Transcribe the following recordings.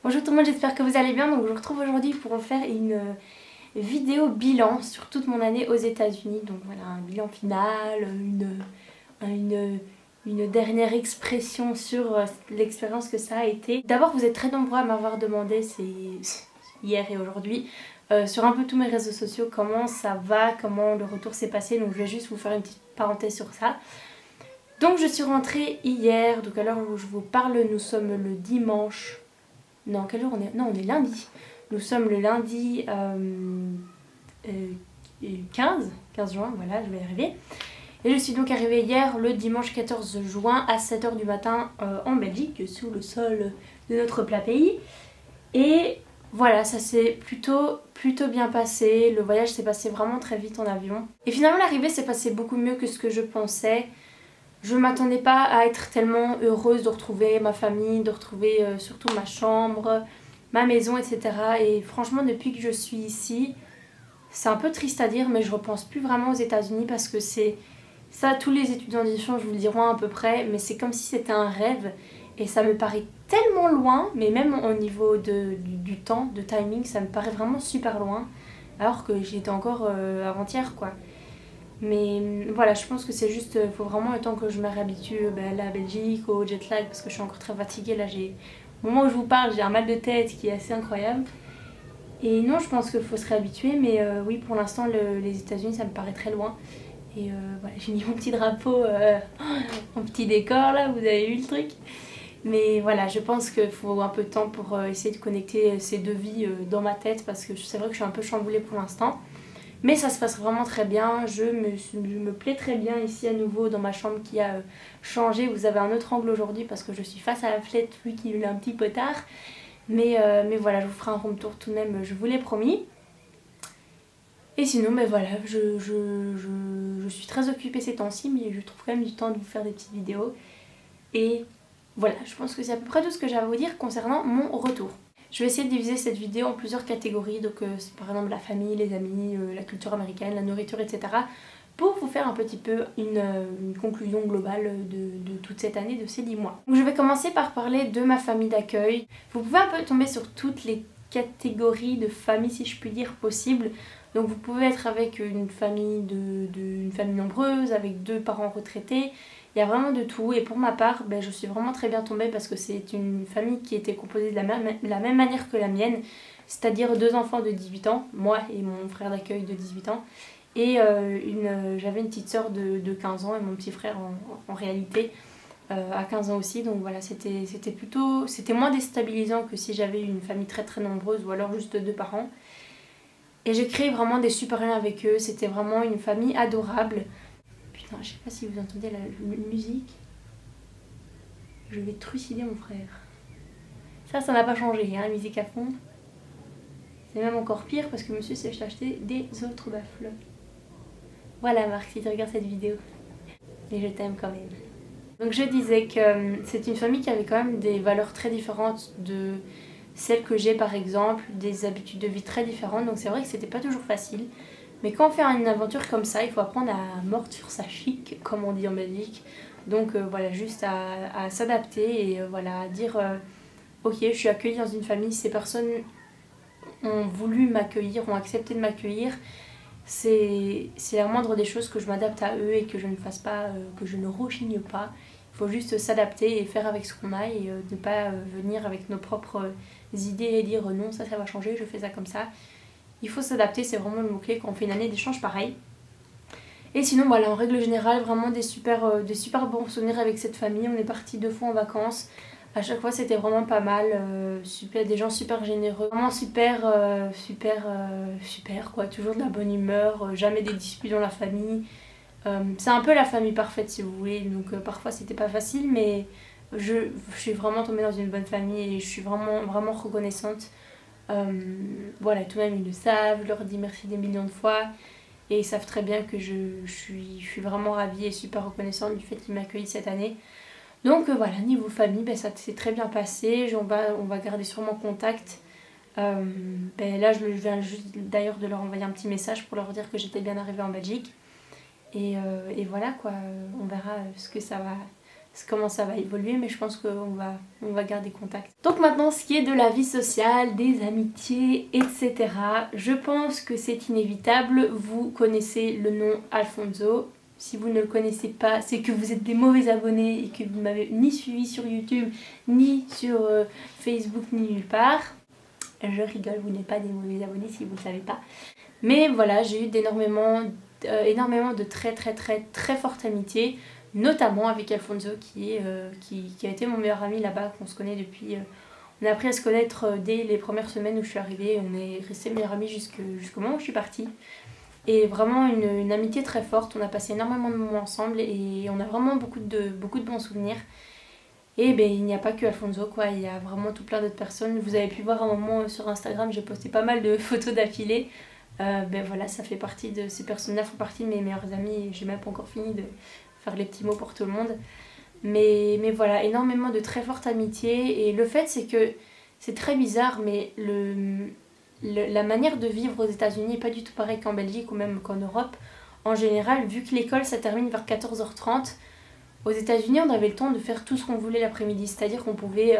Bonjour tout le monde, j'espère que vous allez bien. Donc je vous retrouve aujourd'hui pour faire une vidéo bilan sur toute mon année aux États-Unis. Donc voilà, un bilan final, une dernière expression sur l'expérience que ça a été. D'abord, vous êtes très nombreux à m'avoir demandé, c'est hier et aujourd'hui, sur un peu tous mes réseaux sociaux, comment ça va, comment le retour s'est passé. Donc je vais juste vous faire une petite parenthèse sur ça. Donc je suis rentrée hier, donc à l'heure où je vous parle, nous sommes le dimanche. Non, quel jour on est? Non, on est lundi. Nous sommes le lundi 15 juin, voilà, je vais y arriver. Et je suis donc arrivée hier, le dimanche 14 juin, à 7 h du matin en Belgique, sous le sol de notre plat pays. Et voilà, ça s'est plutôt bien passé. Le voyage s'est passé vraiment très vite en avion. Et finalement, l'arrivée s'est passée beaucoup mieux que ce que je pensais. Je ne m'attendais pas à être tellement heureuse de retrouver ma famille, de retrouver surtout ma chambre, ma maison, etc. Et franchement, depuis que je suis ici, c'est un peu triste à dire, mais je ne repense plus vraiment aux États-Unis parce que c'est ça, tous les étudiants d'échange vous le diront à peu près, mais c'est comme si c'était un rêve et ça me paraît tellement loin, mais même au niveau du temps, de timing, ça me paraît vraiment super loin, alors que j'y étais encore avant-hier quoi. Mais voilà, je pense que c'est juste, il faut vraiment le temps que je me réhabitue à la Belgique, au jet lag, parce que je suis encore très fatiguée. Là, au moment où je vous parle, j'ai un mal de tête qui est assez incroyable. Et non, je pense qu'il faut se réhabituer, mais oui, pour l'instant, les États-Unis, ça me paraît très loin. Et voilà, j'ai mis mon petit drapeau, mon petit décor là, vous avez vu le truc. Mais voilà, je pense qu'il faut un peu de temps pour essayer de connecter ces deux vies dans ma tête, parce que c'est vrai que je suis un peu chamboulée pour l'instant. Mais ça se passe vraiment très bien, je me plais très bien ici à nouveau dans ma chambre qui a changé. Vous avez un autre angle aujourd'hui parce que je suis face à la fenêtre vu qu'il est un petit peu tard. Mais voilà, je vous ferai un room tour tout de même, je vous l'ai promis. Et sinon, voilà, je suis très occupée ces temps-ci, mais je trouve quand même du temps de vous faire des petites vidéos. Et voilà, je pense que c'est à peu près tout ce que j'ai à vous dire concernant mon retour. Je vais essayer de diviser cette vidéo en plusieurs catégories, donc c'est par exemple la famille, les amis, la culture américaine, la nourriture, etc. pour vous faire un petit peu une conclusion globale de toute cette année, de ces 10 mois. Donc je vais commencer par parler de ma famille d'accueil. Vous pouvez un peu tomber sur toutes les catégories de famille, si je puis dire, possibles. Donc vous pouvez être avec une famille, une famille nombreuse, avec 2 parents retraités. Il y a vraiment de tout et pour ma part, je suis vraiment très bien tombée parce que c'est une famille qui était composée de la même manière que la mienne, c'est-à-dire 2 enfants de 18 ans, moi et mon frère d'accueil de 18 ans, et j'avais une petite sœur de 15 ans et mon petit frère en réalité à 15 ans aussi, donc voilà, c'était moins déstabilisant que si j'avais une famille très très nombreuse ou alors juste 2 parents. Et j'ai créé vraiment des super liens avec eux, c'était vraiment une famille adorable. Putain, je sais pas si vous entendez la musique. Je vais trucider mon frère. Ça n'a pas changé, hein, la musique à fond. C'est même encore pire parce que monsieur s'est acheté des autres baffles. Voilà Marc, si tu regardes cette vidéo. Et je t'aime quand même. Donc je disais que c'est une famille qui avait quand même des valeurs très différentes de celles que j'ai par exemple, des habitudes de vie très différentes. Donc c'est vrai que c'était pas toujours facile. Mais quand on fait une aventure comme ça, il faut apprendre à mordre sur sa chic, comme on dit en Belgique. Donc voilà, juste à s'adapter et voilà, à dire ok, je suis accueillie dans une famille, ces personnes ont voulu m'accueillir, ont accepté de m'accueillir. C'est la moindre des choses que je m'adapte à eux et que je ne fasse pas, que je ne rechigne pas. Il faut juste s'adapter et faire avec ce qu'on a et ne pas venir avec nos propres idées et dire non, ça va changer, je fais ça comme ça. Il faut s'adapter, c'est vraiment le mot-clé quand on fait une année d'échange pareil. Et sinon, voilà, en règle générale, vraiment des super bons souvenirs avec cette famille. On est partis 2 fois en vacances. À chaque fois, c'était vraiment pas mal. Des gens super généreux. Vraiment super quoi. Toujours de la bonne humeur. Jamais des disputes dans la famille. C'est un peu la famille parfaite si vous voulez. Donc parfois, c'était pas facile, mais je suis vraiment tombée dans une bonne famille et je suis vraiment reconnaissante. Voilà, tout de même ils le savent, je leur dis merci des millions de fois et ils savent très bien que je suis vraiment ravie et super reconnaissante du fait qu'ils m'accueillent cette année. Donc voilà, niveau famille, ça s'est très bien passé, on va garder sûrement contact. Là je viens juste d'ailleurs de leur envoyer un petit message pour leur dire que j'étais bien arrivée en Belgique et voilà quoi, on verra ce que ça comment ça va évoluer, mais je pense on va garder contact. Donc maintenant, ce qui est de la vie sociale, des amitiés, etc. Je pense que c'est inévitable. Vous connaissez le nom Alfonso. Si vous ne le connaissez pas, c'est que vous êtes des mauvais abonnés et que vous ne m'avez ni suivi sur YouTube, ni sur Facebook, ni nulle part. Je rigole, vous n'êtes pas des mauvais abonnés si vous ne le savez pas. Mais voilà, j'ai eu énormément de très fortes amitiés, notamment avec Alfonso qui a été mon meilleur ami là-bas, qu'on se connaît depuis... on a appris à se connaître dès les premières semaines où je suis arrivée, on est restés meilleurs amis jusqu'au moment où je suis partie. Et vraiment une amitié très forte, on a passé énormément de moments ensemble et on a vraiment beaucoup de bons souvenirs. Et ben, il n'y a pas que Alfonso, quoi, il y a vraiment tout plein d'autres personnes. Vous avez pu voir un moment sur Instagram, j'ai posté pas mal de photos d'affilée. Ben voilà, ça fait partie de ces personnes-là, font partie de mes meilleurs amis et j'ai même pas encore fini de faire les petits mots pour tout le monde. Mais voilà, énormément de très fortes amitiés. Et le fait, c'est que c'est très bizarre, mais la manière de vivre aux États-Unis n'est pas du tout pareil qu'en Belgique ou même qu'en Europe. En général, vu que l'école ça termine vers 14h30, aux États-Unis on avait le temps de faire tout ce qu'on voulait l'après-midi. C'est-à-dire qu'on pouvait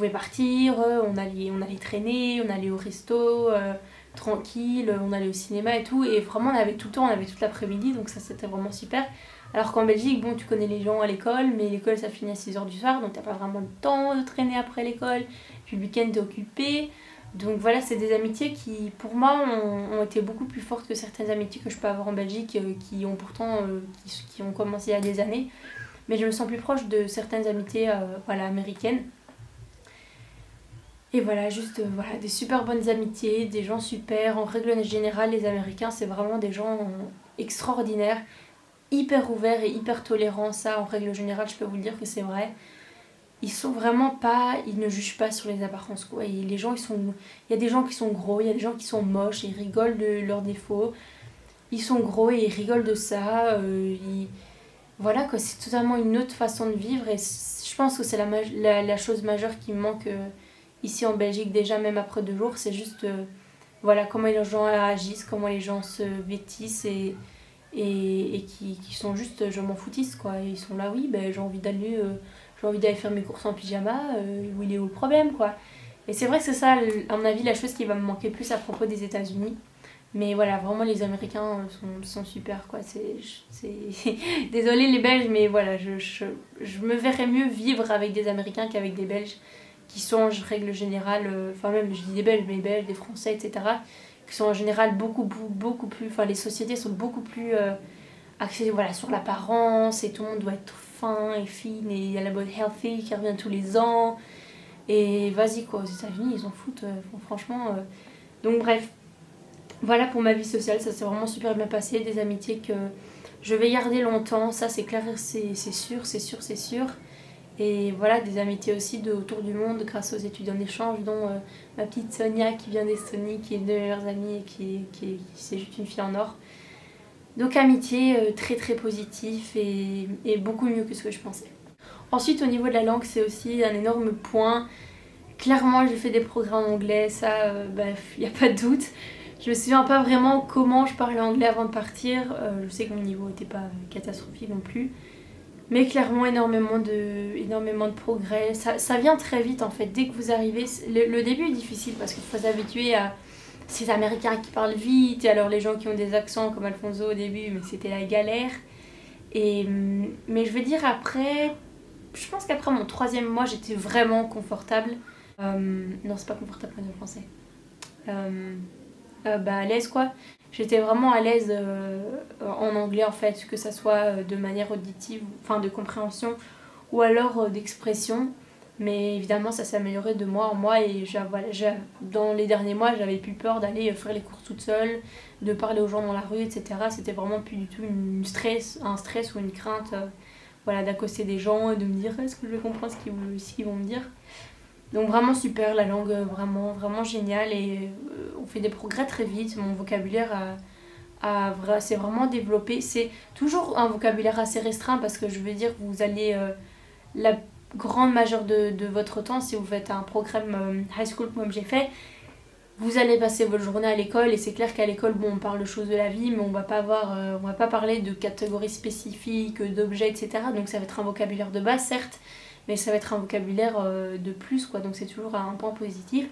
partir, on allait traîner, on allait au resto, tranquille, on allait au cinéma et tout. Et vraiment on avait tout le temps, on avait toute l'après-midi, donc ça c'était vraiment super. Alors qu'en Belgique, bon, tu connais les gens à l'école, mais l'école ça finit à 6h du soir, donc t'as pas vraiment le temps de traîner après l'école. Puis le week-end t'es occupé. Donc voilà, c'est des amitiés qui, pour moi, ont été beaucoup plus fortes que certaines amitiés que je peux avoir en Belgique, qui ont pourtant qui ont commencé il y a des années. Mais je me sens plus proche de certaines amitiés voilà, américaines. Et voilà, juste voilà, des super bonnes amitiés, des gens super. En règle générale, les Américains, c'est vraiment des gens extraordinaires, hyper ouverts et hyper tolérants. Ça, en règle générale, je peux vous le dire que c'est vrai. Ils sont vraiment pas, ils ne jugent pas sur les apparences, quoi. Et les gens, il y a des gens qui sont gros, il y a des gens qui sont moches, et ils rigolent de leurs défauts. Ils sont gros et ils rigolent de ça. Voilà, quoi, c'est totalement une autre façon de vivre. Et je pense que c'est la chose majeure qui me manque ici en Belgique, déjà même après 2 jours. C'est juste, voilà, comment les gens agissent, comment les gens se vêtissent et qui sont juste, je m'en foutisse, quoi. Et ils sont là, oui, ben, j'ai envie d'aller faire mes courses en pyjama, où il est où le problème, quoi. Et c'est vrai que c'est ça, à mon avis, la chose qui va me manquer plus à propos des États-Unis. Mais voilà, vraiment les Américains sont super, quoi. Désolée les Belges, mais voilà, je me verrais mieux vivre avec des Américains qu'avec des Belges qui sont en règle générale, enfin même je dis des Belges, mais des Belges, des Français, etc. qui sont en général beaucoup plus, enfin les sociétés sont beaucoup plus axées, voilà, sur l'apparence et tout le monde doit être fin et fine et il y a la mode healthy qui revient tous les ans et vas-y, quoi, aux États-Unis ils en foutent, franchement. Donc bref, voilà pour ma vie sociale, ça s'est vraiment super bien passé, des amitiés que je vais garder longtemps, ça c'est clair, c'est sûr. Et voilà, des amitiés aussi autour du monde grâce aux études en échange, dont ma petite Sonia qui vient d'Estonie, qui est une de mes meilleures amies et qui c'est juste une fille en or. Donc amitié très positif et beaucoup mieux que ce que je pensais. Ensuite, au niveau de la langue, c'est aussi un énorme point. Clairement, j'ai fait des programmes en anglais, ça, il n'y a pas de doute. Je me souviens pas vraiment comment je parlais anglais avant de partir. Je sais que mon niveau n'était pas catastrophique non plus. Mais clairement, énormément de progrès. Ça vient très vite en fait. Dès que vous arrivez, le début est difficile parce qu'il faut s'habituer à ces Américains qui parlent vite. Et alors les gens qui ont des accents comme Alfonso au début, mais c'était la galère. Mais je veux dire après, je pense qu'après mon 3e mois, j'étais vraiment confortable. Non, c'est pas confortable en français. À l'aise, quoi. J'étais vraiment à l'aise en anglais en fait, que ça soit de manière auditive, enfin de compréhension ou alors d'expression. Mais évidemment ça s'est amélioré de mois en mois et dans les derniers mois j'avais plus peur d'aller faire les courses toute seule, de parler aux gens dans la rue, etc. C'était vraiment plus du tout un stress ou une crainte voilà, d'accoster des gens et de me dire est-ce que je vais comprendre ce qu'ils vont me dire. Donc vraiment super, la langue vraiment géniale et on fait des progrès très vite. Mon vocabulaire s'est vraiment développé. C'est toujours un vocabulaire assez restreint parce que je veux dire vous allez la grande majeure de votre temps, si vous faites un programme high school comme j'ai fait, vous allez passer votre journée à l'école et c'est clair qu'à l'école, bon, on parle de choses de la vie, mais on va pas parler de catégories spécifiques, d'objets, etc. Donc ça va être un vocabulaire de base, certes, mais ça va être un vocabulaire de plus, quoi. Donc c'est toujours un point positif.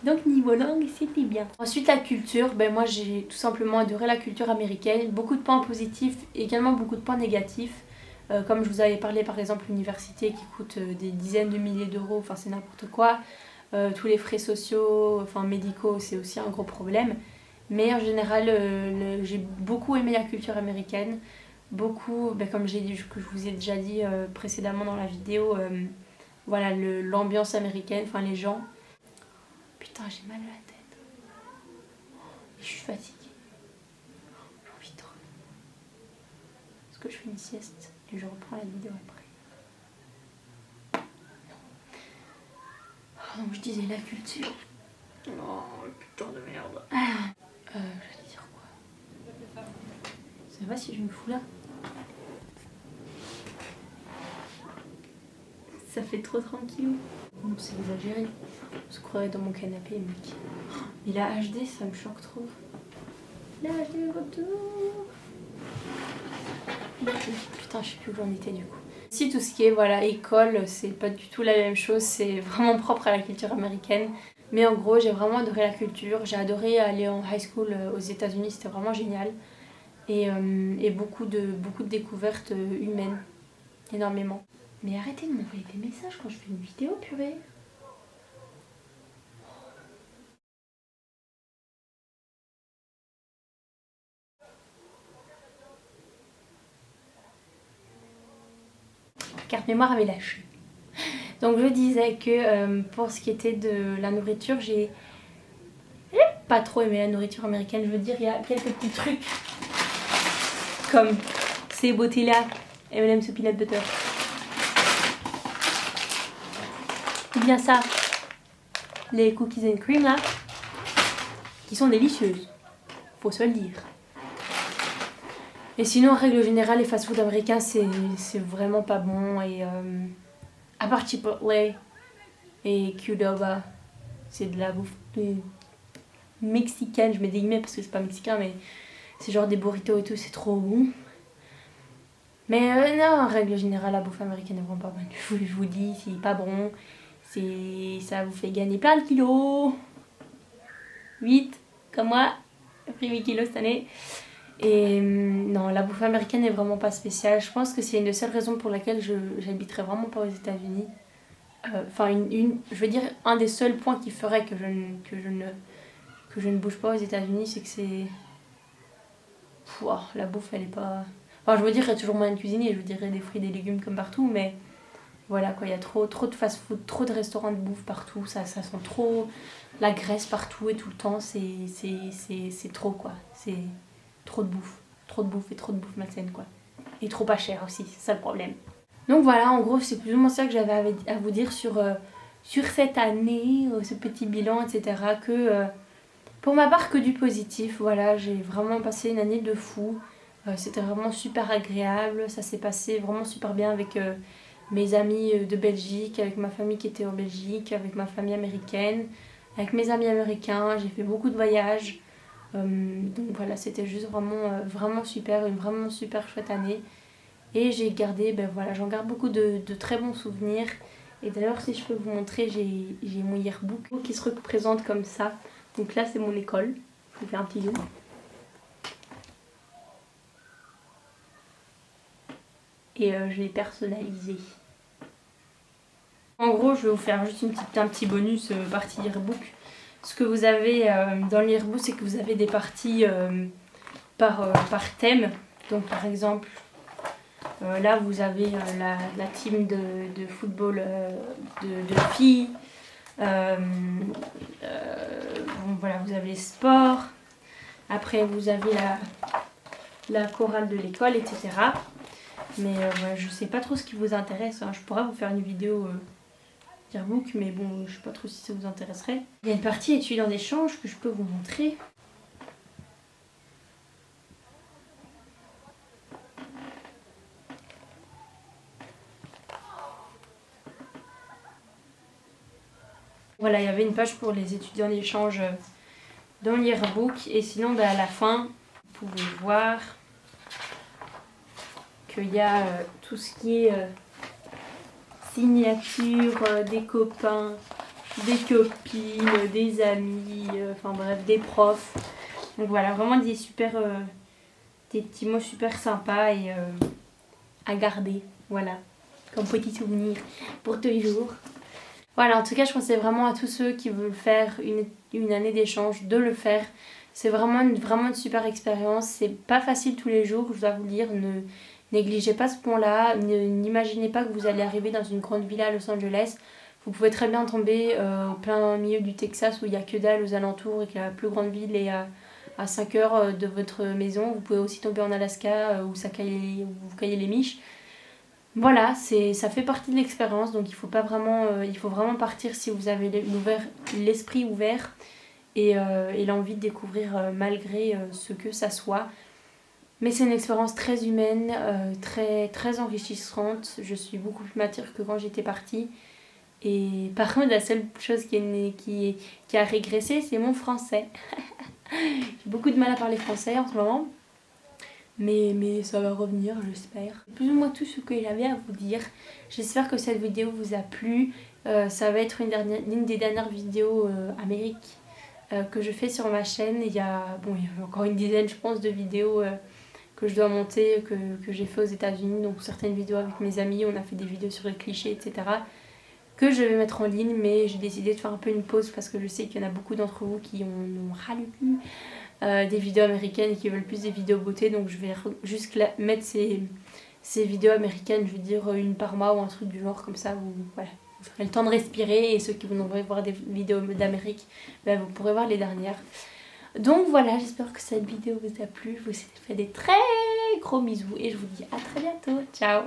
Donc niveau langue, c'était bien. Ensuite la culture, ben moi j'ai tout simplement adoré la culture américaine. Beaucoup de points positifs, également beaucoup de points négatifs. Comme je vous avais parlé par exemple l'université qui coûte des dizaines de milliers d'euros, enfin c'est n'importe quoi. Tous les frais sociaux, enfin médicaux, c'est aussi un gros problème. Mais en général, j'ai beaucoup aimé la culture américaine. Beaucoup, ben comme que je vous ai déjà dit précédemment dans la vidéo, voilà l'ambiance américaine, enfin les gens. Putain, j'ai mal à la tête. Je suis fatiguée. J'ai envie de dormir. Est-ce que je fais une sieste et je reprends la vidéo après? Oh, donc je disais la culture. Oh putain de merde. J'allais dire quoi? Ça va si je me fous là? Ça fait trop tranquille. Non, c'est exagéré. On se croirait dans mon canapé, mec. Mais la HD, ça me choque trop. La HD retour. Putain, je sais plus où j'en étais du coup. Si tout ce qui est voilà école, c'est pas du tout la même chose, c'est vraiment propre à la culture américaine. Mais en gros, j'ai vraiment adoré la culture. J'ai adoré aller en high school aux États-Unis, c'était vraiment génial. Et beaucoup de découvertes humaines, énormément. Mais arrêtez de m'envoyer des messages quand je fais une vidéo, purée. Carte mémoire avait lâché. Donc je disais que pour ce qui était de la nourriture, j'ai pas trop aimé la nourriture américaine. Je veux dire, il y a quelques petits trucs comme ces beautés-là, M&M's peanut butter. Ou bien ça, les cookies and cream là, qui sont délicieuses. Faut se le dire. Et sinon, en règle générale, les fast-food américains, c'est vraiment pas bon. Et à part Chipotle et Qdoba, c'est de la bouffe mexicaine. Je mets des guillemets parce que c'est pas mexicain, mais c'est genre des burritos et tout, c'est trop bon. Mais non, en règle générale, la bouffe américaine est vraiment pas bonne. Je vous dis, c'est pas bon. Ça vous fait gagner plein de kilos. 8, comme moi. J'ai pris 8 kilos cette année. Et non, la bouffe américaine n'est vraiment pas spéciale. Je pense que c'est une des seules raisons pour laquelle j'habiterai vraiment pas aux États-Unis. Enfin, je veux dire, un des seuls points qui ferait que je ne bouge pas aux États-Unis, c'est que c'est. Pouah, la bouffe, elle est pas. Enfin, je veux dire, il y a toujours moyen de cuisiner. Je veux dire, il y a des fruits et des légumes comme partout, mais voilà quoi, il y a trop de fast-food, trop de restaurants de bouffe partout. Ça sent trop la graisse partout et tout le temps. C'est trop quoi. C'est. Trop de bouffe et trop de bouffe malsaine quoi. Et trop pas cher aussi, c'est ça le problème. Donc voilà, en gros c'est plus ou moins ça que j'avais à vous dire sur cette année, ce petit bilan, etc. Que pour ma part que du positif, voilà, j'ai vraiment passé une année de fou. C'était vraiment super agréable, ça s'est passé vraiment super bien avec mes amis de Belgique, avec ma famille qui était en Belgique, avec ma famille américaine, avec mes amis américains, j'ai fait beaucoup de voyages. Donc voilà, c'était juste vraiment super, une vraiment super chouette année. Et j'ai gardé, ben voilà, j'en garde beaucoup de très bons souvenirs. Et d'ailleurs, si je peux vous montrer, j'ai mon yearbook qui se représente comme ça. Donc là, c'est mon école. Je vous fais un petit zoom. Et je l'ai personnalisé. En gros, je vais vous faire juste un petit bonus partie yearbook. Ce que vous avez dans le yearbook, c'est que vous avez des parties par thème. Donc par exemple, là vous avez la team de football de filles. Bon, voilà, vous avez les sports. Après vous avez la chorale de l'école, etc. Mais voilà, je sais pas trop ce qui vous intéresse. Hein. Je pourrais vous faire une vidéo yearbook, mais bon, je sais pas trop si ça vous intéresserait. Il y a une partie études en échange que je peux vous montrer. Voilà, il y avait une page pour les étudiants d'échange dans le yearbook. Et sinon, à la fin, vous pouvez voir qu'il y a tout ce qui est signature des copains, des copines, des amis, enfin bref, des profs. Donc voilà, vraiment des petits mots super sympas et à garder, voilà, comme petit souvenir pour toujours. Voilà, en tout cas, je conseille vraiment à tous ceux qui veulent faire une année d'échange de le faire. C'est vraiment une super expérience. C'est pas facile tous les jours, je dois vous le dire. Ne négligez pas ce point-là. N'imaginez pas que vous allez arriver dans une grande villa à Los Angeles. Vous pouvez très bien tomber au plein milieu du Texas où il n'y a que dalle aux alentours et que la plus grande ville est à 5 heures de votre maison. Vous pouvez aussi tomber en Alaska où vous caillez les miches. Voilà, ça fait partie de l'expérience, donc il faut vraiment partir si vous avez l'esprit ouvert et l'envie de découvrir malgré ce que ça soit. Mais c'est une expérience très humaine, très, très enrichissante. Je suis beaucoup plus mature que quand j'étais partie. Et par contre, la seule chose qui a régressé, c'est mon français. J'ai beaucoup de mal à parler français en ce moment. Mais ça va revenir, j'espère. C'est plus ou moins tout ce que j'avais à vous dire. J'espère que cette vidéo vous a plu. Ça va être une des dernières vidéos Amérique que je fais sur ma chaîne. Il y a encore une dizaine, je pense, de vidéos que je dois monter, que j'ai fait aux États-Unis. Donc certaines vidéos avec mes amis, on a fait des vidéos sur les clichés, etc. Que je vais mettre en ligne, mais j'ai décidé de faire un peu une pause parce que je sais qu'il y en a beaucoup d'entre vous qui ont ras le cul des vidéos américaines et qui veulent plus des vidéos beauté, donc je vais juste mettre ces vidéos américaines, je veux dire une par mois ou un truc du genre comme ça, où voilà, vous aurez le temps de respirer et ceux qui voudraient voir des vidéos d'Amérique, ben, vous pourrez voir les dernières. Donc voilà, j'espère que cette vidéo vous a plu, je vous fais des très gros bisous et je vous dis à très bientôt, ciao.